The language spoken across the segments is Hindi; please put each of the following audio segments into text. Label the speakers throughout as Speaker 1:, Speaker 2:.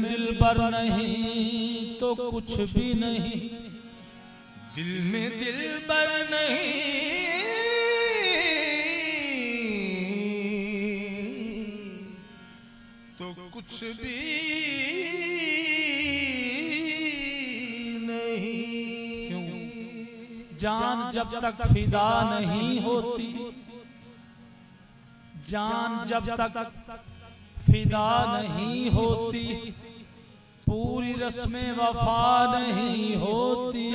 Speaker 1: दिलबर नहीं तो कुछ भी नहीं,
Speaker 2: दिल में दिलबर नहीं तो कुछ भी नहीं।
Speaker 1: क्यों? जान जब तक फिदा नहीं होती, जान जब तक फिदा नहीं होती, पूरी रस्में वफा नहीं होती।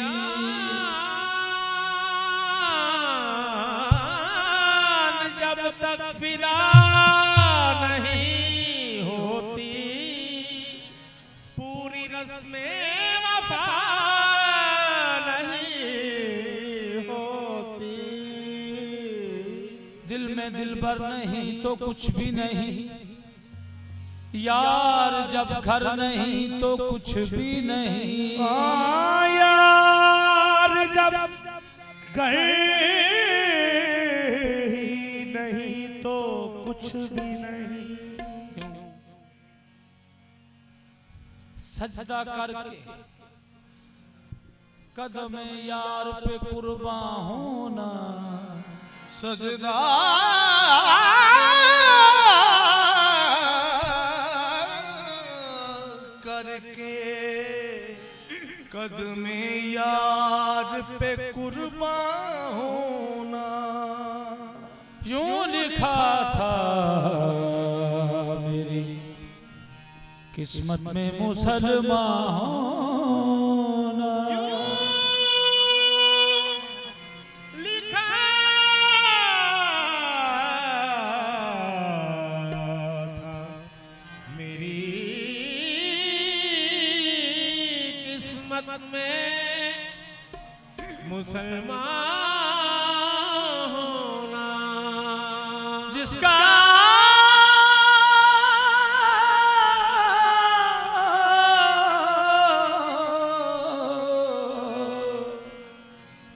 Speaker 2: जब तक फिदा नहीं होती, पूरी रस्में वफा नहीं होती।
Speaker 1: दिल में दिलबर नहीं तो कुछ भी नहीं, यार जब घर नहीं तो कुछ भी नहीं।
Speaker 2: यार जब घर ही नहीं तो कुछ भी नहीं।
Speaker 1: सजदा करके कदम यार पे कुर्बान होना,
Speaker 2: सजदा करके कदमे यार पे कुर्बान होना।
Speaker 1: यूं लिखा था मेरी किस्मत में मुसलमान होना।
Speaker 2: में मुसलमान होना।
Speaker 1: जिसका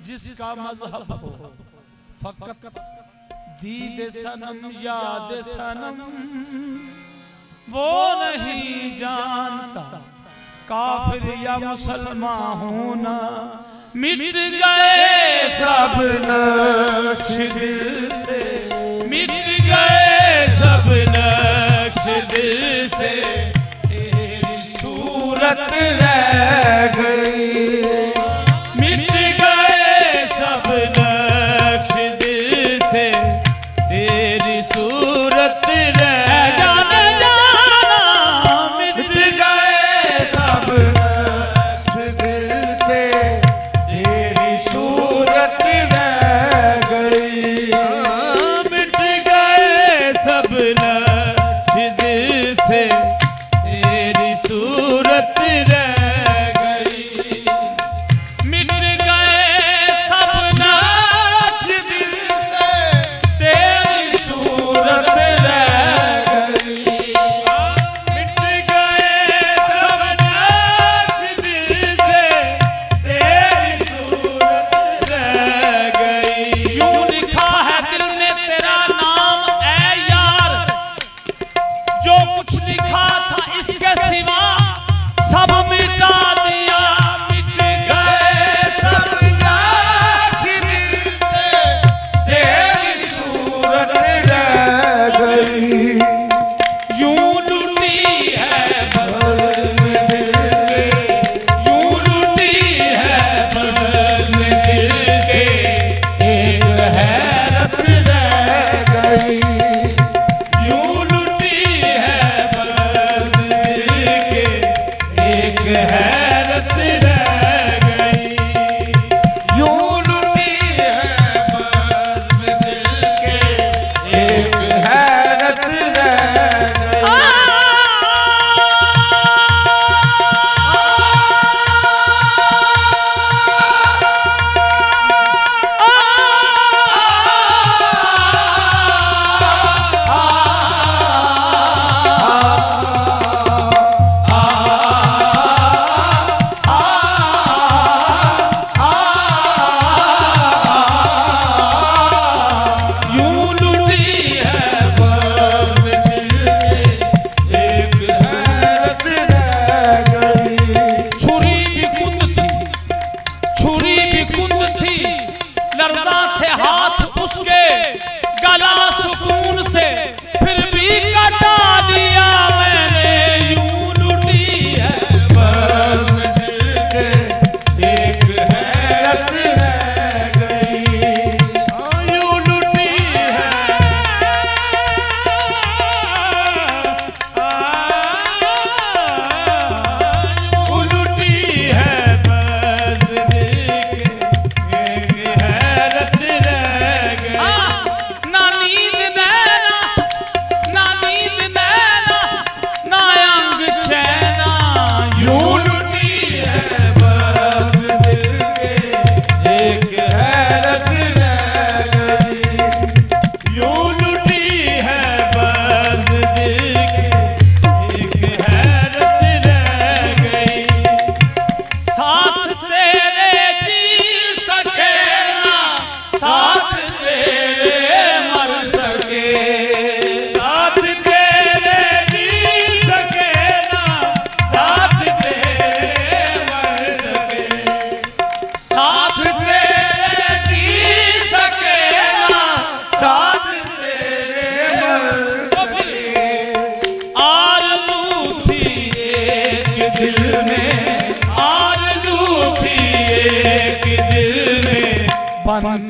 Speaker 1: जिसका मजहब हो फकत दीद सनम याद सनम, वो नहीं जानता काफिर या मुसलमान होना। मिट गए सब नक्श दिल से, मिट गए सब नक्श दिल से, तेरी सूरत रह गई। मिट गए सब नक्श दिल से, तेरी सूरत रह जाना जाना। मिट गए सब नक्श दिल से, तेरी सूरत रह गई। मिट गए सब नक्श दिल से, तेरी सूरत रह गई। मिट गए सब नक्श दिल से, तेरी सूरत रह गई। मिट गए सब नक्श दिल से, तेरी सूरत रह गई। यूं लिखा है दिल में तेरा नाम ऐ यार, जो कुछ लिखा था इसके सिवा सब मिटा दिया। मिट गए सब नक्श दिल से, तेरी सूरत रह गई। यूं लुटी है बज़्म दिल से, यूं लुटी है बज़्म दिल के, एक हैरत रह गई। यूं लुटी है बज़्म दिल के, एक हैरत रह गई। यूं लुटी है बज़्म दिल के, एक हैरत रह गई।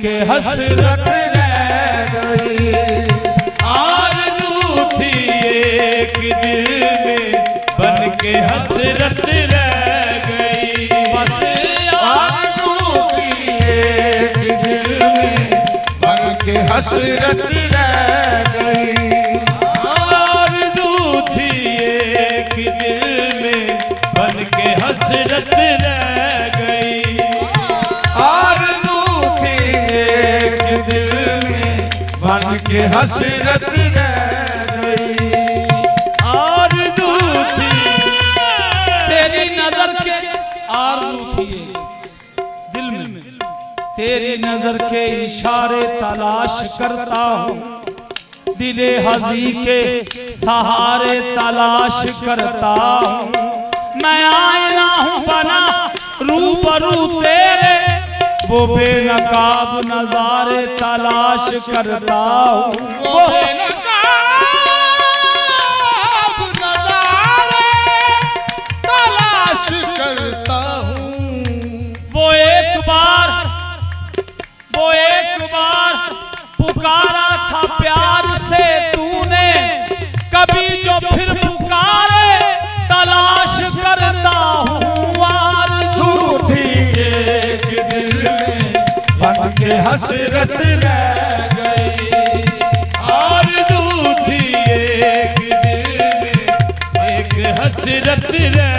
Speaker 1: के हसरत
Speaker 2: रह गई।
Speaker 1: आरज़ू थी एक दिल में बन के हसरत रह गई। बस
Speaker 2: आरज़ू थी एक दिल में बन के हसरत रह गई।
Speaker 1: आरज़ू थी एक दिल में बन के हसरत रह गई।
Speaker 2: आरज़ू थी एक दिल में बन के हसरत रह गई।
Speaker 1: आरज़ू थी तेरी नजर के आरज़ू थी दिल में तेरी नजर के इशारे तलाश करता हूँ। दिले हज़ी के सहारे तलाश करता हूँ। मैं आईना हूँ बना रूबरू तेरे वो बेनकाब नजारे तलाश करता हूँ। वो बेनकाब नजारे तलाश
Speaker 2: करता हूँ।
Speaker 1: वो एक बार पुकारा था प्यार से तूने कभी जो फिर पुकारे तलाश करता हूँ। आरज़ू
Speaker 2: थी एक दिल में बन के हसरत रह गई।
Speaker 1: आरज़ू थी एक दिल में एक हसरत रह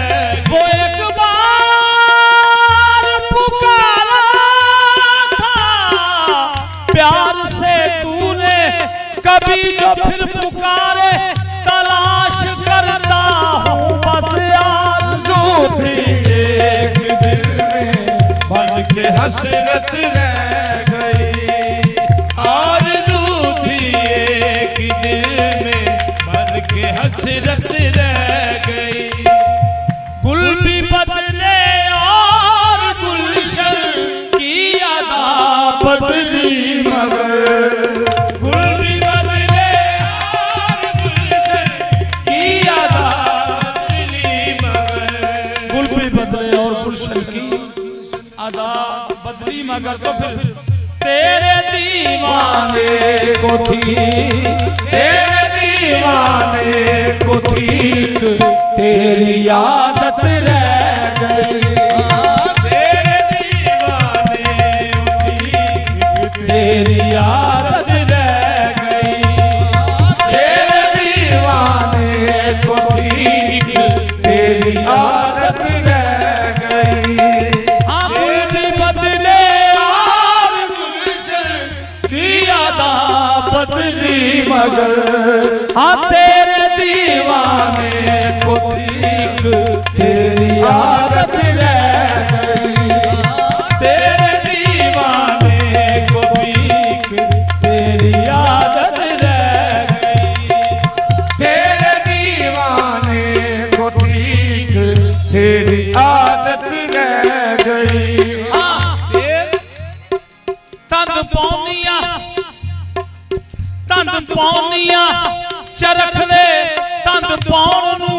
Speaker 1: वो एक बार पुकारा था प्यार से तूने कभी जो फिर पुकारे तलाश करता हूँ। बस
Speaker 2: आरज़ू थी एक दिल में बन के हसरत रह गई।
Speaker 1: आरज़ू थी एक दिल में बन के हसरत रह गई। गुल भी बदले और गुलशन की अदा बदली मगर गुल भी बदले और गुलशन की अदा बदली मगर गुल भी बदले और गुलशन की अदा बदली मगर तो फिर तेरे दीवाने को थी
Speaker 2: तेरे दीवाने को ठीक
Speaker 1: तेरी आदत रह गई। तेरे दीवाने को थी तेरी आदत रह गई।
Speaker 2: तेरे दीवाने को ठीक तेरी आदत रह गई।
Speaker 1: हाँ गुल भी बदले और गुलशन की अदा बदली मगर हाँ तेरे दीवाने को ठीक तेरी आदत रह गई। तेरे दीवाने को ठीक तेरी आदत रह गई।
Speaker 2: तेरे दीवाने को ठीक तेरी आदत रह गई।
Speaker 1: तंद पौनिया चरख ले तंद पौन नू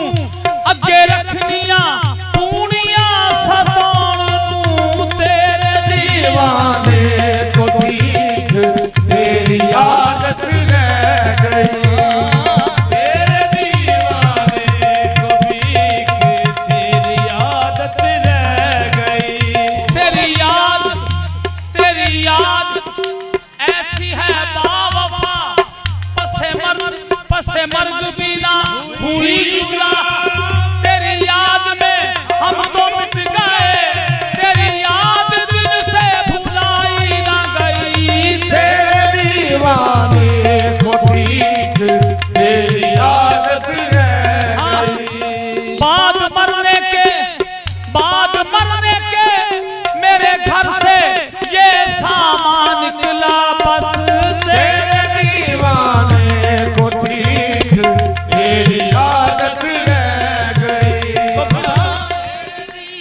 Speaker 1: अगे रखनिया पूनिया सताउण नू। तेरे
Speaker 2: दीवाने को ठीक तेरी आदत रह गई।
Speaker 1: तेरे दीवाने को ठीक तेरी आदत रह गई। तेरी याद ऐसी है बावफा पसे मर्ग भी ना हुई जुदा। तेरी याद में हम तो मिट गए तेरी याद दिल से भुलाई ना गई।
Speaker 2: तेरे दीवाने को ठीक तेरी आदत रह गई।
Speaker 1: बाद मरने के मेरे घर से ये सामान निकला बस।
Speaker 2: तेरे दीवाने को ठीक तेरी आदत रह गई।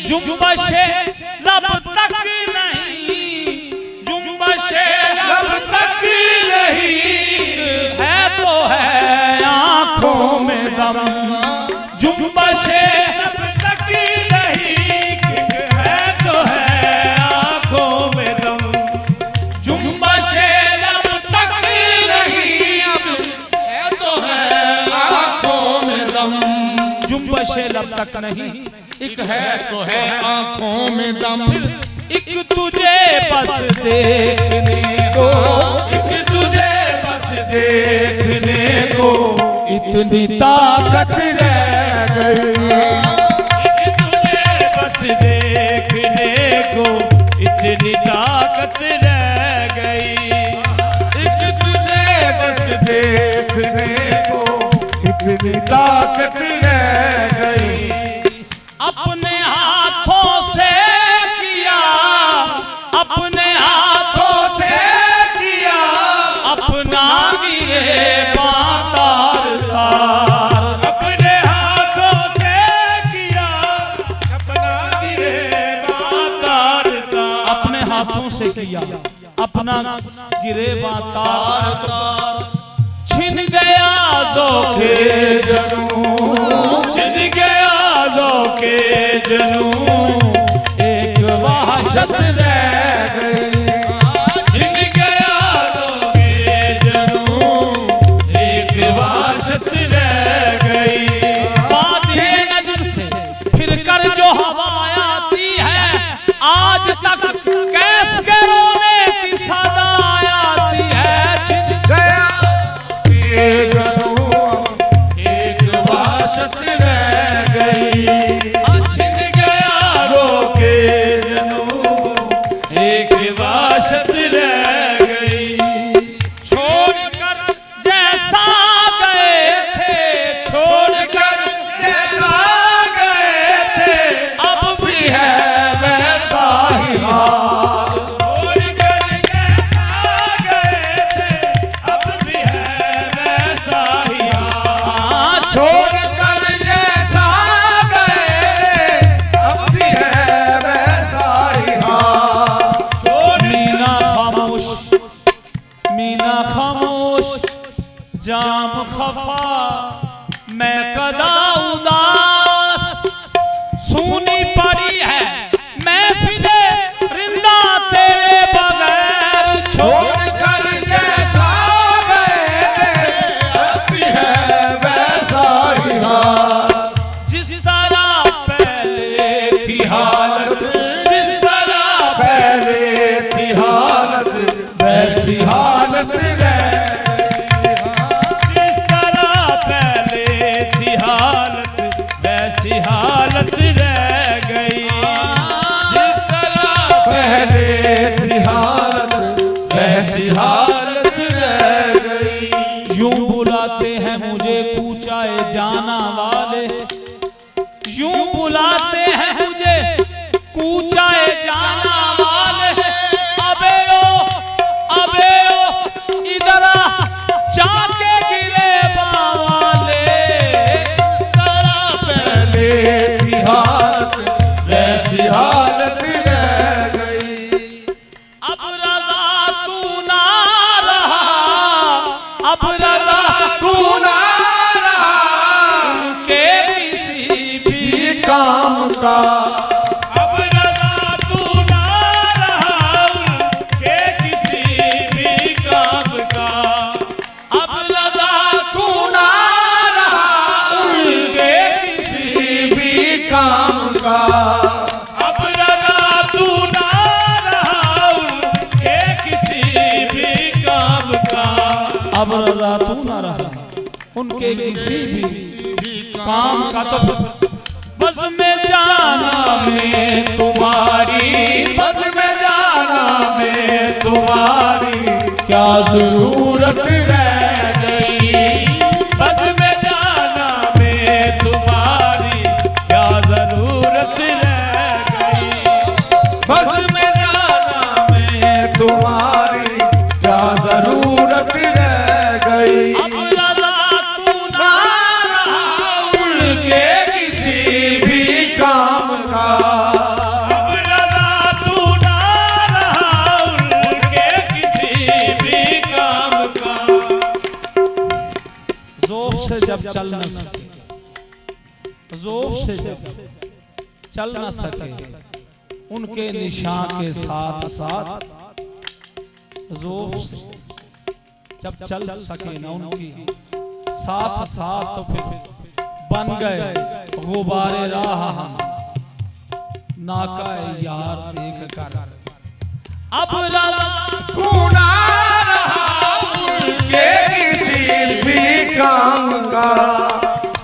Speaker 1: जुम्बशे लब तक नहीं जुम्बशे
Speaker 2: लब तक नहीं
Speaker 1: है तो है आँखों में दम। जुम्बशे
Speaker 2: लब तक नहीं
Speaker 1: है तो है आँखों में दम। जुम्बशे लब तक नहीं, एक है
Speaker 2: तो है आंखों में दम,
Speaker 1: एक तुझे बस देखने को,
Speaker 2: एक तुझे बस देखने को
Speaker 1: इतनी ताकत
Speaker 2: रह गई, एक तुझे बस देखने को इतनी ताकत रह गई, एक तुझे बस देखने को इतनी ताकत रह गई।
Speaker 1: अपने हाथों से किया, अपने हाथों
Speaker 2: से किया
Speaker 1: अपना गिरे तार तार,
Speaker 2: अपने हाथों से किया अपना गिरे तार तार,
Speaker 1: अपने हाथों से किया अपना गिरेबा तार तार, छिन गया ज़ौक़े जनूं,
Speaker 2: छिन गया ज़ौक़े जनूं,
Speaker 1: एक वहशत रह गई,
Speaker 2: छिन गया ज़ौक़े जनूं, एक वहशत रह गई।
Speaker 1: वादिए नजर से फिर कर जो हवा आती है, आज तक कैस के रोने की सदा आती है, छिन
Speaker 2: गया जनूं, एक वहशत रह गई, छिन गया ज़ौक़े जनूं, एक वहशत रह गई।
Speaker 1: छोड़कर जैसा गए थे, छोड़कर
Speaker 2: जैसा गए थे
Speaker 1: अब भी
Speaker 2: है वैसा ही हाल, छोड़कर जैसा गए थे अब भी है वैसा ही हाल, छोड़कर जैसा गए अब भी है वैसा ही हाल।
Speaker 1: मीना खामोश, मीना खामोश, जाम खफा, मैं कदा उदास, सुनी पड़ी है महफिले रिंदा तेरे बगैर,
Speaker 2: छोड़कर जैसा गए थे अब भी है वैसा ही हाल,
Speaker 1: जिस तरह पहले थी
Speaker 2: हालत
Speaker 1: जिस तरह
Speaker 2: पहले थी हालत वैसी हालत रह गई, जिस तरह पहले थी हालत वैसी हालत रह गई, जिस तरह पहले थी हालत वैसी हालत रह गई।
Speaker 1: यूं बुलाते हैं मुझे कूचाए जाना वाले, यूं बुलाते हैं मुझे कूचाए जाना वाले, अबे ओ इधर आ जाके गिरे बावाले,
Speaker 2: पहले की हालत वैसी हालत रह गई,
Speaker 1: अब रज़ा तू ना रहा, अब रज़ा
Speaker 2: तू ना रहा
Speaker 1: के किसी भी
Speaker 2: काम का, अब रज़ा तू ना रहा के किसी भी काम का,
Speaker 1: अब रज़ा
Speaker 2: तू ना रहा
Speaker 1: के किसी
Speaker 2: भी काम का, अब रज़ा तू ना रहा के किसी भी काम का,
Speaker 1: अब रज़ा तू ना रहा उनके किसी भी काम का, तो बस में जाना में तुम्हारी,
Speaker 2: बस में जाना में तुम्हारी क्या जरूरत रह गई, बस में जाना में तुम्हारी क्या जरूरत रह गई, बस में जाना में तुम्हारी क्या जरूरत रह गई,
Speaker 1: अब रज़ा तू ना
Speaker 2: रहा उनके किसी भी काम का, अब रज़ा तू ना रहा उनके किसी भी काम का।
Speaker 1: ज़ौफ़ से जब चल न सके, ज़ौफ़ से जब चल न सके उनके निशान के साथ साथ, ज़ौफ़ से जब चल सके ना उनकी साथ साथ, तो फिर बन गए गुबारे राह हम नाका यार देख कर अब
Speaker 2: गुना रहा उनके किसी भी काम का।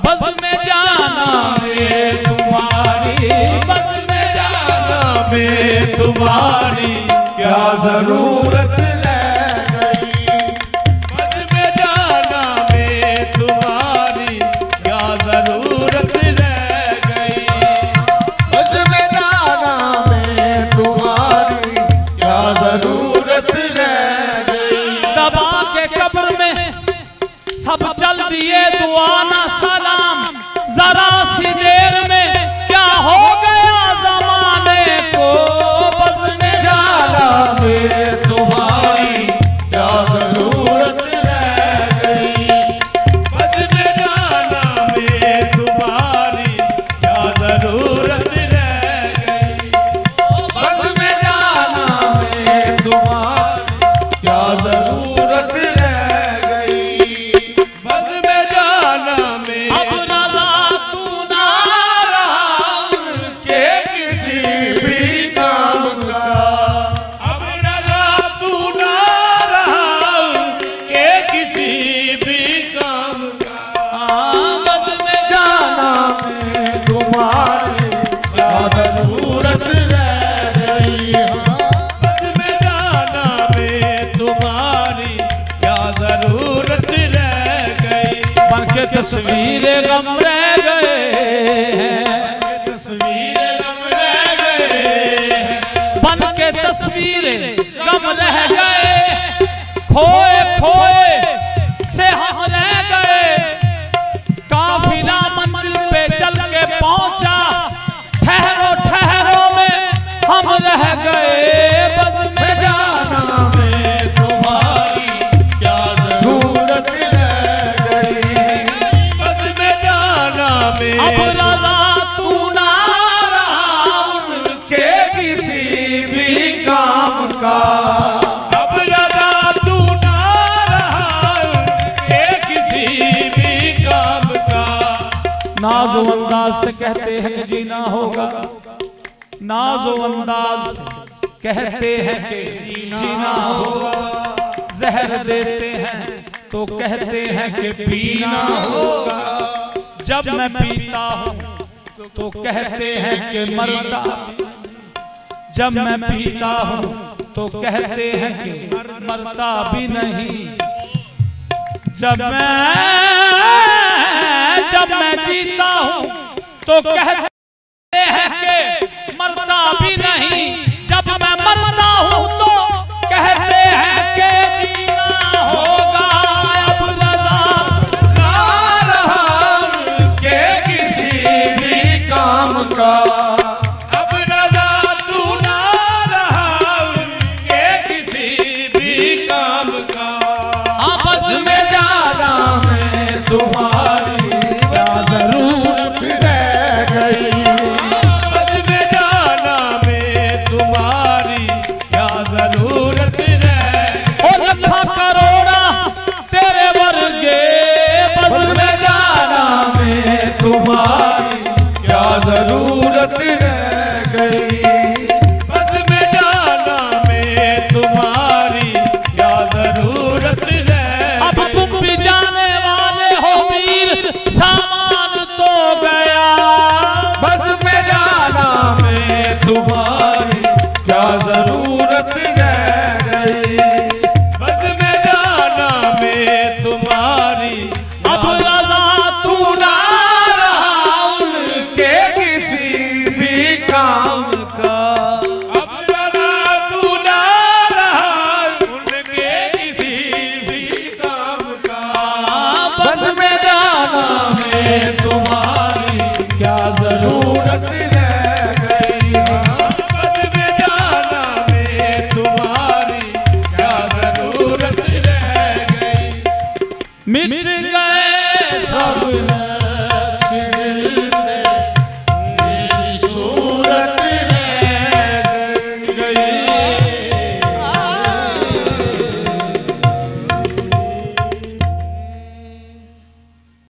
Speaker 1: बस में जाना में तुम्हारी, बस में जाना
Speaker 2: में तुम्हारी क्या जरूरत रह गई। बस में जाना में तुम्हारी क्या जरूरत रह गई। बस में जाना में तुम्हारी क्या जरूरत रह गई।
Speaker 1: दबा के कब्र में सब चल दिए दुआ ना सलाम, जरा सी देर में क्या हो गया जमाने को। बस में
Speaker 2: जाना में तुम्हारी क्या जरूरत रह गई। बस में जाना में तुम्हारी क्या जरूरत रह गई। बस में जाना में तुम्हारी क्या जरूरत रह गई। बस में जाना में
Speaker 1: अब रज़ा तू ना
Speaker 2: रहा उनके किसी भी काम का। अब रज़ा तू ना रहा उनके किसी भी काम का।
Speaker 1: बस में
Speaker 2: जाना में तुम्हारी क्या जरूरत रह गई। बस में जाना में तुम्हारी क्या जरूरत रह गई।
Speaker 1: बन के तस्वीरें गम रह गए हैं,
Speaker 2: तस्वीरें गम रह गए।
Speaker 1: बन के तस्वीरें गम रह गए। खोए खोए से हम रह गए। काफिला मंजिल पे चल के पहुंचा, ठहरो ठहरो में हम रह गए। बस में
Speaker 2: जाना में तुम्हारी क्या जरूरत रह गई। बस में जाना में
Speaker 1: अब रज़ा तू ना रहा
Speaker 2: उनके किसी भी काम का। अब रज़ा तू ना रहा उनके किसी भी काम का।
Speaker 1: नाज़ो अंदाज से कहते हैं कि जीना होगा, नाज़ो अंदाज से कहते हैं कि जीना होगा। जहर देते हैं तो कहते हैं कि पीना होगा। जब मैं पीता हूँ तो कहते हैं कि मरता। जब मैं पीता हूँ तो कहते हैं कि मरता भी नहीं। जब मैं जीता हूँ तो कहते हैं कि मरता भी नहीं। जब मैं मरता हूँ तो कहते हैं कि जीना होगा। अब रज़ा
Speaker 2: ना रहा उनके किसी भी काम का। अब रज़ा तू ना रहा उनके किसी भी काम का।
Speaker 1: बस
Speaker 2: में जाना में तुम्हारी क्या जरूरत रह गई। बस में जाना में तुम्हारी क्या जरूरत रह।
Speaker 1: और लखा करोड़ा तेरे वर्गे। बस
Speaker 2: में जाना में तुम्हारी क्या जरूरत रह गई। बस में जाना में तुम्हारी क्या जरूरत रह।
Speaker 1: अब तुम भी जाने वाले हो वीर, सामान तो गया।
Speaker 2: बस में जाना में तुम्हारी क्या जरूरत रह गई। बस में जाना में तुम्हारी
Speaker 1: अब रज़ा तू
Speaker 2: तू ना रहा उनके किसी भी काम